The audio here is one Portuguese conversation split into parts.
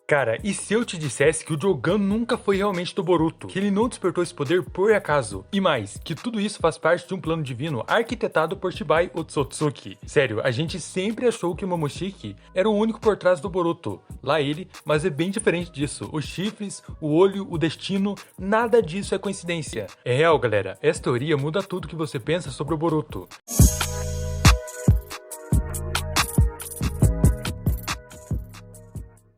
Cara, e se eu te dissesse que o Jogan nunca foi realmente do Boruto? Que ele não despertou esse poder por acaso? E mais, que tudo isso faz parte de um plano divino arquitetado por Shibai Otsutsuki. Sério, a gente sempre achou que o Momoshiki era o único por trás do Boruto. Lá ele, mas é bem diferente disso. Os chifres, o olho, o destino, nada disso é coincidência. É real, galera. Essa teoria muda tudo que você pensa sobre o Boruto.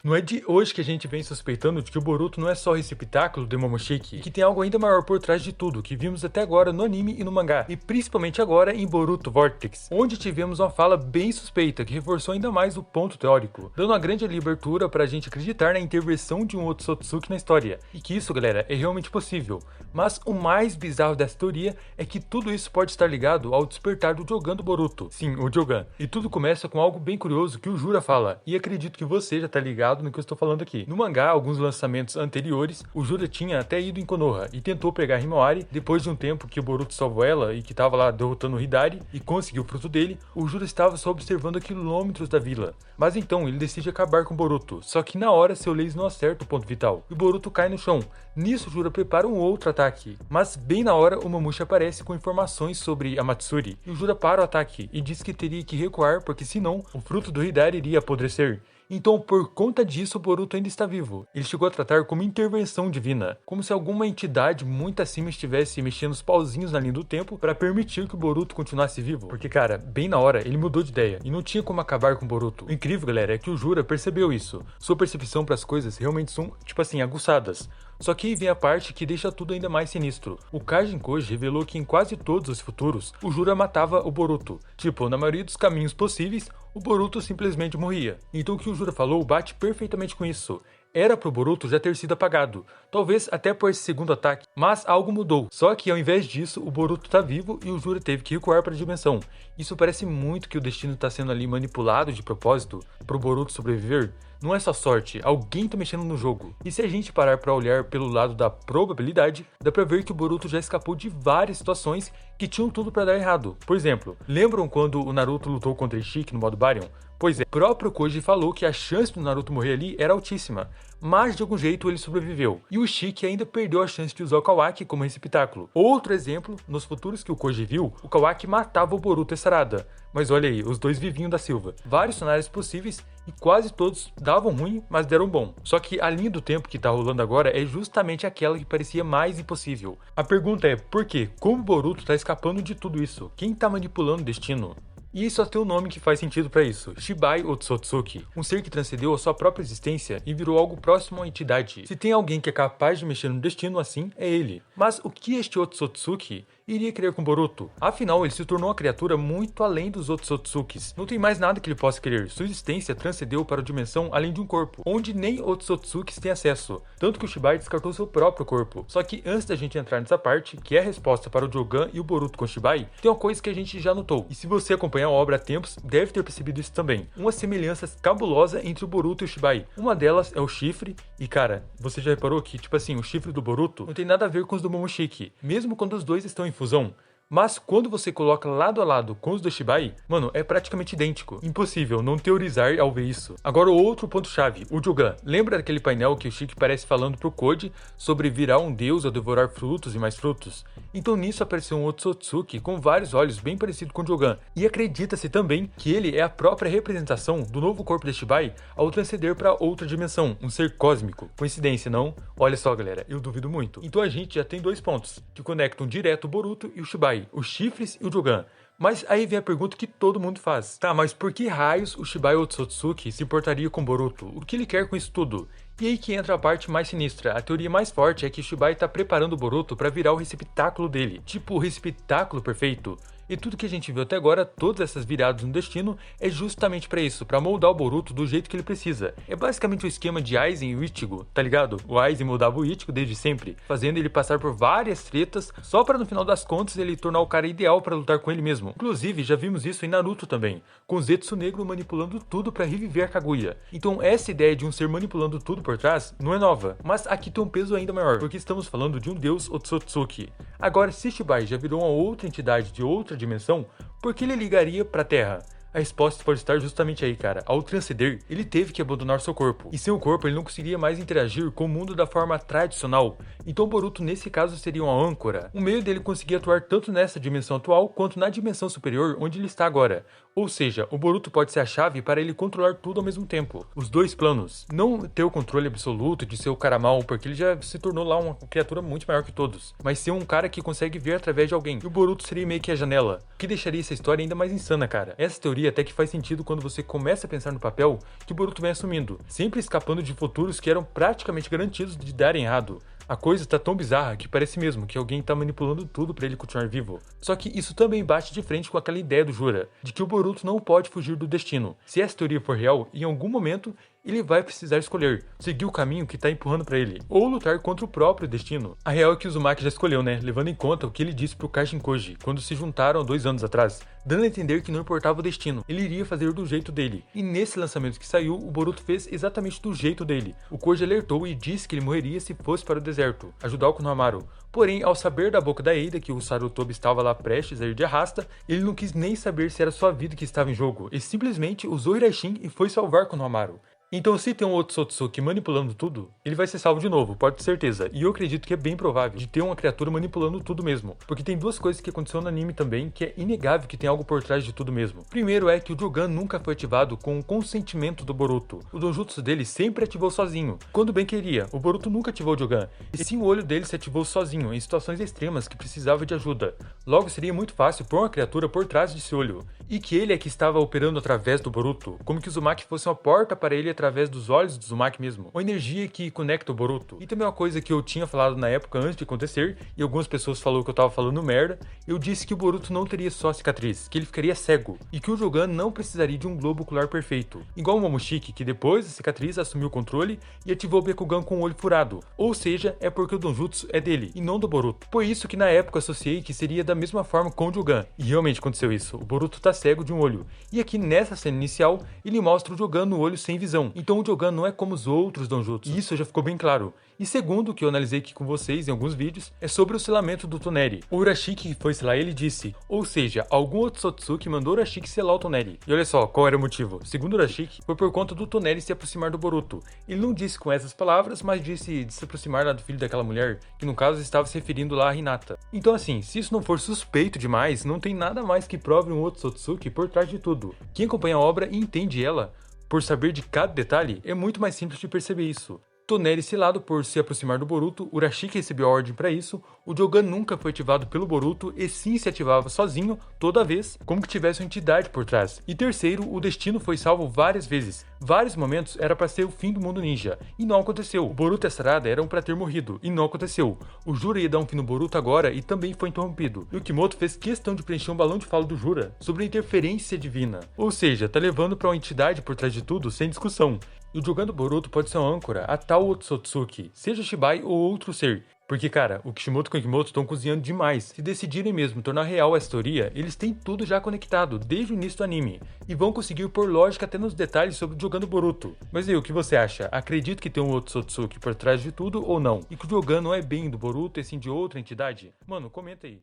Não é de hoje que a gente vem suspeitando de que o Boruto não é só o receptáculo do Momoshiki, e que tem algo ainda maior por trás de tudo, que vimos até agora no anime e no mangá, e principalmente agora em Boruto Vortex, onde tivemos uma fala bem suspeita, que reforçou ainda mais o ponto teórico, dando uma grande abertura para a gente acreditar na intervenção de um Otsutsuki na história, e que isso, galera, é realmente possível. Mas o mais bizarro dessa teoria é que tudo isso pode estar ligado ao despertar do Jogan do Boruto. Sim, o Jogan. E tudo começa com algo bem curioso que o Jura fala, e acredito que você já tá ligado no que eu estou falando aqui. No mangá, alguns lançamentos anteriores, o Jura tinha até ido em Konoha e tentou pegar Himawari. Depois de um tempo que o Boruto salvou ela e que estava lá derrotando o Hidari e conseguiu o fruto dele, o Jura estava só observando a quilômetros da vila. Mas então ele decide acabar com o Boruto, só que na hora seu laser não acerta o ponto vital e o Boruto cai no chão. Nisso, o Jura prepara um outro ataque, mas bem na hora o Momoshi aparece com informações sobre a Matsuri e o Jura para o ataque e diz que teria que recuar porque senão o fruto do Hidari iria apodrecer. Então, por conta disso, o Boruto ainda está vivo. Ele chegou a tratar como intervenção divina, como se alguma entidade muito acima estivesse mexendo os pauzinhos na linha do tempo para permitir que o Boruto continuasse vivo. Porque, cara, bem na hora, ele mudou de ideia e não tinha como acabar com o Boruto. O incrível, galera, é que o Jura percebeu isso. Sua percepção para as coisas realmente são, tipo assim, aguçadas. Só que aí vem a parte que deixa tudo ainda mais sinistro. O Kajin Koji revelou que em quase todos os futuros, o Jura matava o Boruto. Tipo, na maioria dos caminhos possíveis, o Boruto simplesmente morria. Então o que o Jura falou bate perfeitamente com isso. Era pro Boruto já ter sido apagado, talvez até por esse segundo ataque, mas algo mudou. Só que ao invés disso, o Boruto tá vivo e o Jura teve que recuar para a dimensão. Isso parece muito que o destino tá sendo ali manipulado de propósito pro Boruto sobreviver. Não é só sorte, alguém tá mexendo no jogo. E se a gente parar pra olhar pelo lado da probabilidade, dá pra ver que o Boruto já escapou de várias situações que tinham tudo pra dar errado. Por exemplo, lembram quando o Naruto lutou contra Ishiki no modo Baryon? Pois é, o próprio Koji falou que a chance do Naruto morrer ali era altíssima, mas de algum jeito ele sobreviveu. E o Ishiki ainda perdeu a chance de usar o Kawaki como receptáculo. Outro exemplo, nos futuros que o Koji viu, o Kawaki matava o Boruto e Sarada. Mas olha aí, os dois vivinhos da Silva. Vários cenários possíveis e quase todos davam ruim, mas deram bom. Só que a linha do tempo que tá rolando agora é justamente aquela que parecia mais impossível. A pergunta é, por quê? Como o Boruto tá escapando de tudo isso? Quem tá manipulando o destino? E só tem um nome que faz sentido para isso, Shibai Otsutsuki, um ser que transcendeu a sua própria existência e virou algo próximo à entidade. Se tem alguém que é capaz de mexer no destino assim, é ele. Mas o que este Otsutsuki iria querer com Boruto? Afinal, ele se tornou uma criatura muito além dos Otsutsukis. Não tem mais nada que ele possa querer. Sua existência transcendeu para a dimensão além de um corpo, onde nem Otsutsukis têm acesso. Tanto que o Shibai descartou seu próprio corpo. Só que antes da gente entrar nessa parte, que é a resposta para o Jogan e o Boruto com Shibai, tem uma coisa que a gente já notou. E se você acompanhar a obra há tempos, deve ter percebido isso também. Uma semelhança cabulosa entre o Boruto e o Shibai. Uma delas é o chifre, e cara, você já reparou que, tipo assim, o chifre do Boruto não tem nada a ver com os do Momoshiki, mesmo quando os dois estão em fusão. Mas quando você coloca lado a lado com os do Shibai, mano, é praticamente idêntico. Impossível não teorizar ao ver isso. Agora o outro ponto-chave, o Jogan. Lembra daquele painel que o Shiki parece falando pro Koji sobre virar um deus ao devorar frutos e mais frutos? Então nisso apareceu um Otsutsuki com vários olhos bem parecido com o Jogan. E acredita-se também que ele é a própria representação do novo corpo de Shibai ao transcender para outra dimensão, um ser cósmico. Coincidência, não? Olha só, galera, eu duvido muito. Então a gente já tem dois pontos que conectam direto o Boruto e o Shibai. Os chifres e o Jogan. Mas aí vem a pergunta que todo mundo faz. Tá, mas por que raios o Shibai Otsutsuki se importaria com Boruto? O que ele quer com isso tudo? E aí que entra a parte mais sinistra. A teoria mais forte é que Shibai tá preparando o Boruto para virar o receptáculo dele. Tipo, o receptáculo perfeito. E tudo que a gente viu até agora, todas essas viradas no destino, é justamente pra isso, pra moldar o Boruto do jeito que ele precisa. É basicamente o esquema de Aizen e o Ichigo, tá ligado? O Aizen moldava o Ichigo desde sempre, fazendo ele passar por várias tretas, só pra no final das contas ele tornar o cara ideal pra lutar com ele mesmo. Inclusive, já vimos isso em Naruto também, com Zetsu Negro manipulando tudo pra reviver a Kaguya. Então essa ideia de um ser manipulando tudo por trás não é nova, mas aqui tem um peso ainda maior, porque estamos falando de um deus Otsutsuki. Agora, se Shibai já virou uma outra entidade de outra dimensão, por que ele ligaria pra Terra? A resposta pode estar justamente aí, cara. Ao transcender, ele teve que abandonar seu corpo. E sem o corpo, ele não conseguiria mais interagir com o mundo da forma tradicional. Então Boruto, nesse caso, seria uma âncora. Um meio dele conseguir atuar tanto nessa dimensão atual, quanto na dimensão superior, onde ele está agora. Ou seja, o Boruto pode ser a chave para ele controlar tudo ao mesmo tempo. Os dois planos. Não ter o controle absoluto de ser o cara mal, porque ele já se tornou lá uma criatura muito maior que todos. Mas ser um cara que consegue ver através de alguém. E o Boruto seria meio que a janela. O que deixaria essa história ainda mais insana, cara. Essa teoria até que faz sentido quando você começa a pensar no papel que o Boruto vem assumindo, sempre escapando de futuros que eram praticamente garantidos de darem errado. A coisa tá tão bizarra que parece mesmo que alguém tá manipulando tudo pra ele continuar vivo. Só que isso também bate de frente com aquela ideia do Jura, de que o Boruto não pode fugir do destino. Se essa teoria for real, em algum momento ele vai precisar escolher, seguir o caminho que tá empurrando pra ele, ou lutar contra o próprio destino. A real é que o Uzumaki já escolheu, né, levando em conta o que ele disse pro Kashin Koji, quando se juntaram há 2 anos atrás, dando a entender que não importava o destino, ele iria fazer do jeito dele. E nesse lançamento que saiu, o Boruto fez exatamente do jeito dele. O Koji alertou e disse que ele morreria se fosse para o deserto, ajudar o Konohamaru. Porém, ao saber da boca da Eida que o Sarutobi estava lá prestes a ir de arrasta, ele não quis nem saber se era sua vida que estava em jogo, e simplesmente usou Hiraishin e foi salvar Konohamaru. Então, se tem um Otsutsuki manipulando tudo, ele vai ser salvo de novo, pode ter certeza. E eu acredito que é bem provável de ter uma criatura manipulando tudo mesmo. Porque tem duas coisas que aconteceram no anime também, que é inegável que tem algo por trás de tudo mesmo. Primeiro é que o Jogan nunca foi ativado com o consentimento do Boruto. O Donjutsu dele sempre ativou sozinho, quando bem queria. O Boruto nunca ativou o Jogan, e sim o olho dele se ativou sozinho, em situações extremas que precisava de ajuda. Logo, seria muito fácil pôr uma criatura por trás desse olho. E que ele é que estava operando através do Boruto, como que o Uzumaki fosse uma porta para ele através dos olhos do Uzumaki mesmo, uma energia que conecta o Boruto. E também uma coisa que eu tinha falado na época antes de acontecer, e algumas pessoas falaram que eu tava falando merda, eu disse que o Boruto não teria só cicatriz, que ele ficaria cego, e que o Jogan não precisaria de um globo ocular perfeito, igual o Momoshiki, que depois da cicatriz assumiu o controle e ativou o Byakugan com o olho furado, ou seja, é porque o Donjutsu é dele, e não do Boruto. Por isso que na época associei que seria da mesma forma com o Jogan, e realmente aconteceu isso, o Boruto tá cego de um olho, e aqui nessa cena inicial, ele mostra o Jogan no olho sem visão, então o Jogan não é como os outros Donjutsu, e isso já ficou bem claro. E segundo, que eu analisei aqui com vocês em alguns vídeos, é sobre o selamento do Toneri. O Urashiki que foi selar ele disse, ou seja, algum Otsutsuki mandou o Urashiki selar o Toneri. E olha só, qual era o motivo? Segundo o Urashiki, foi por conta do Toneri se aproximar do Boruto. Ele não disse com essas palavras, mas disse de se aproximar lá do filho daquela mulher, que no caso estava se referindo lá a Hinata. Então assim, se isso não for suspeito demais, não tem nada mais que prove um Otsutsuki por trás de tudo. Quem acompanha a obra e entende ela, por saber de cada detalhe, é muito mais simples de perceber isso. Toneri selado por se aproximar do Boruto, Urashiki recebeu a ordem para isso, o Jogan nunca foi ativado pelo Boruto e sim se ativava sozinho, toda vez, como que tivesse uma entidade por trás. E terceiro, o destino foi salvo várias vezes. Vários momentos era para ser o fim do mundo ninja, e não aconteceu. O Boruto e a Sarada eram para ter morrido, e não aconteceu. O Jura ia dar um fim no Boruto agora e também foi interrompido. E o Kimoto fez questão de preencher um balão de fala do Jura sobre a interferência divina. Ou seja, tá levando para uma entidade por trás de tudo sem discussão. E o Jogan do Boruto pode ser uma âncora a tal Otsutsuki, seja Shibai ou outro ser. Porque, cara, o Kishimoto e o Kimoto estão cozinhando demais. Se decidirem mesmo tornar real essa teoria, eles têm tudo já conectado, desde o início do anime. E vão conseguir pôr lógica até nos detalhes sobre o Jogan do Boruto. Mas aí, o que você acha? Acredita que tem um Otsutsuki por trás de tudo ou não? E que o Jogan não é bem do Boruto e sim de outra entidade? Mano, comenta aí.